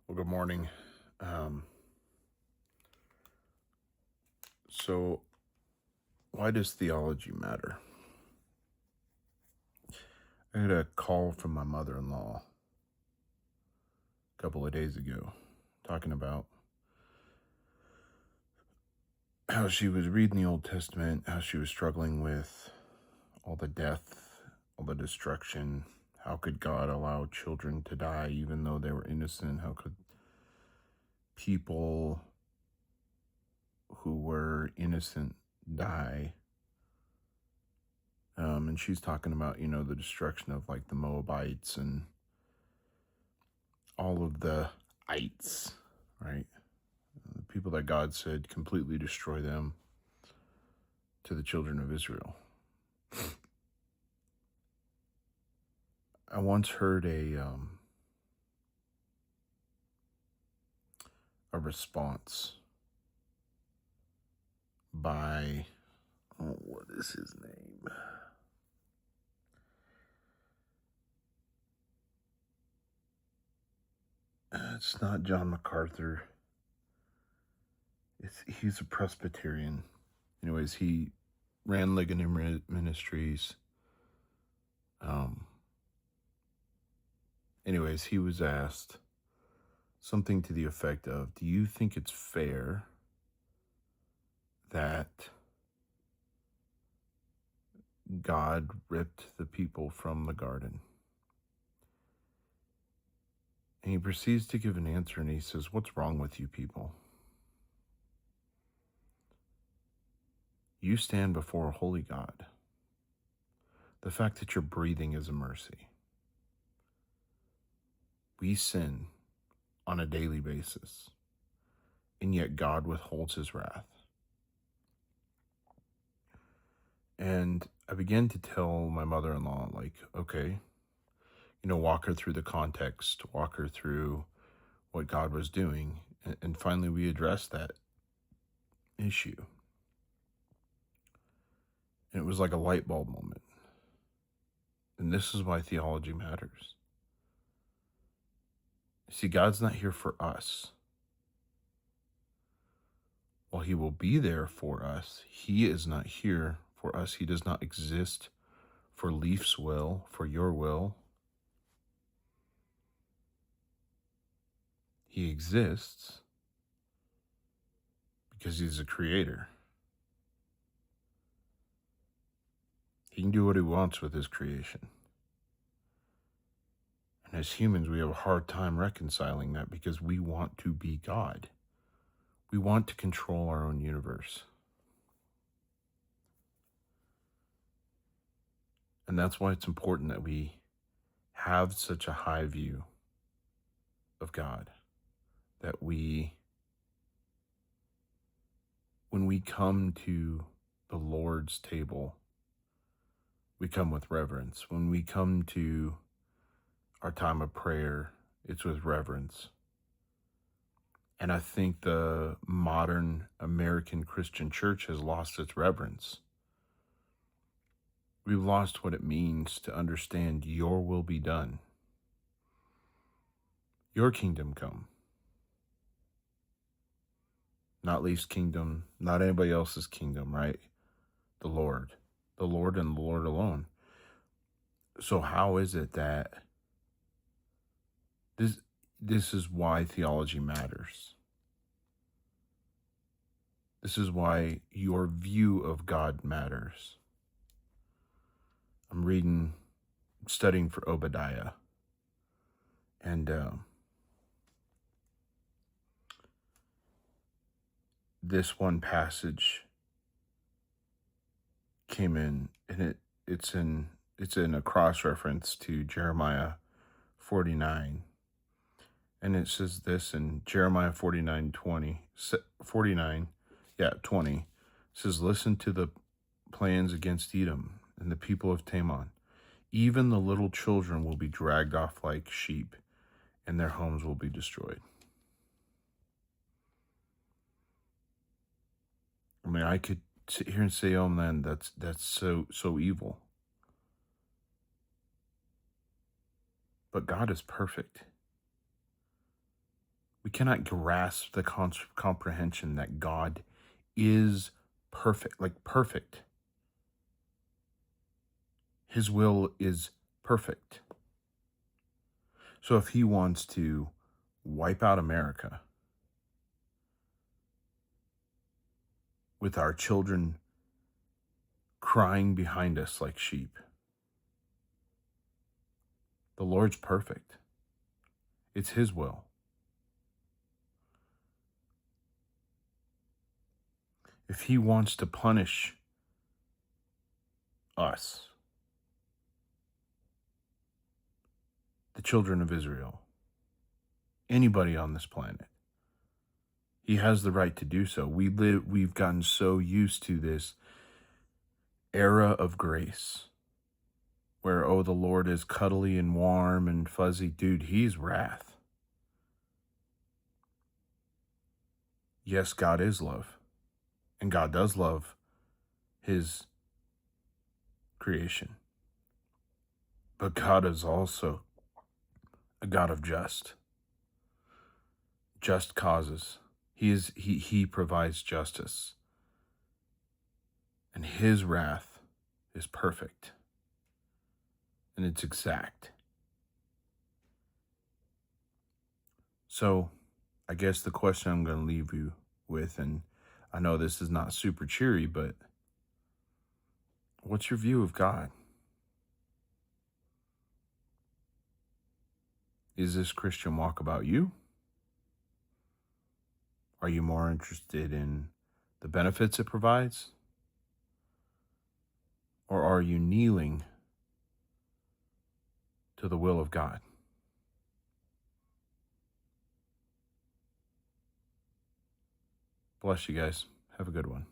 Well, good morning. Um, so, why does theology matter? I had a call from my mother in law a couple of days ago talking about how she was reading the Old Testament, how she was struggling with all the death, all the destruction. How could God allow children to die even though they were innocent? How could people who were innocent die? And she's talking about, the destruction of like the Moabites and all of the ites, right? The people that God said completely destroy them to the children of Israel. I once heard a response by what is his name? It's not John MacArthur. He's a Presbyterian. Anyways, he ran Ligonier Ministries. Um, anyways, he was asked something to the effect of, "Do you think it's fair that God ripped the people from the garden?" And he proceeds to give an answer and he says, "What's wrong with you people? You stand before a holy God. The fact that you're breathing is a mercy. We sin on a daily basis, and yet God withholds his wrath." And I began to tell my mother in law, like, okay, walk her through the context, walk her through what God was doing. And finally, we addressed that issue. And it was like a light bulb moment. And this is why theology matters. See, God's not here for us. While he will be there for us, he is not here for us. He does not exist for Leaf's will, for your will. He exists because he's a creator. He can do what he wants with his creation. And as humans, we have a hard time reconciling that because we want to be God. We want to control our own universe. And that's why it's important that we have such a high view of God, that when we come to the Lord's table, we come with reverence. When we come to our time of prayer, it's with reverence. And I think the modern American Christian church has lost its reverence. We've lost what it means to understand your will be done. Your kingdom come. Not Leaf's kingdom, not anybody else's kingdom, right? The Lord. The Lord and the Lord alone. So how is it that this is why theology matters? This is why your view of God matters. I'm studying for Obadiah, and this one passage came in, and it's in a cross reference to Jeremiah 49, and it says this in Jeremiah 49:20, 49, 20. It says, "Listen to the plans against Edom and the people of Teman. Even the little children will be dragged off like sheep, and their homes will be destroyed." I mean, I could sit here and say, "Oh man, that's so evil." But God is perfect. We cannot grasp the comprehension that God is perfect, like perfect. His will is perfect. So if he wants to wipe out America with our children crying behind us like sheep, the Lord's perfect. It's his will. If he wants to punish us, the children of Israel, anybody on this planet, he has the right to do so. We've gotten so used to this era of grace where, oh, the Lord is cuddly and warm and fuzzy. Dude, he's wrath. Yes, God is love, and God does love his creation. But God is also a God of just causes. He provides justice. And his wrath is perfect. And it's exact. So I guess the question I'm going to leave you with, and I know this is not super cheery, but what's your view of God? Is this Christian walk about you? Are you more interested in the benefits it provides? Or are you kneeling to the will of God? Bless you guys. Have a good one.